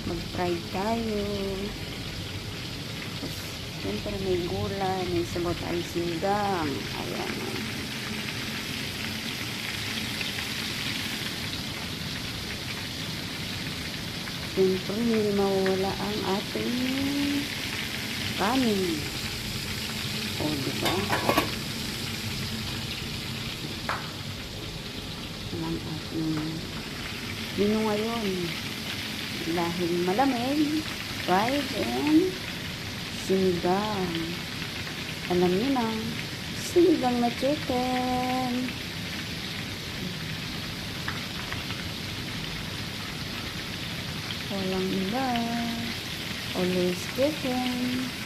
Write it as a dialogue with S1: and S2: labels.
S1: Mag-fried tayo. Tapos, siyempre may gulay, may sabaw tayo sinigang. Ayan. Siyempre, hindi mawawala ang ating kanin. O, diba? Ang ating menu ngayon. Dahil malamig, fried and sinigang. Alam niyo na, sinigang na chicken. Walang iba. Always chicken.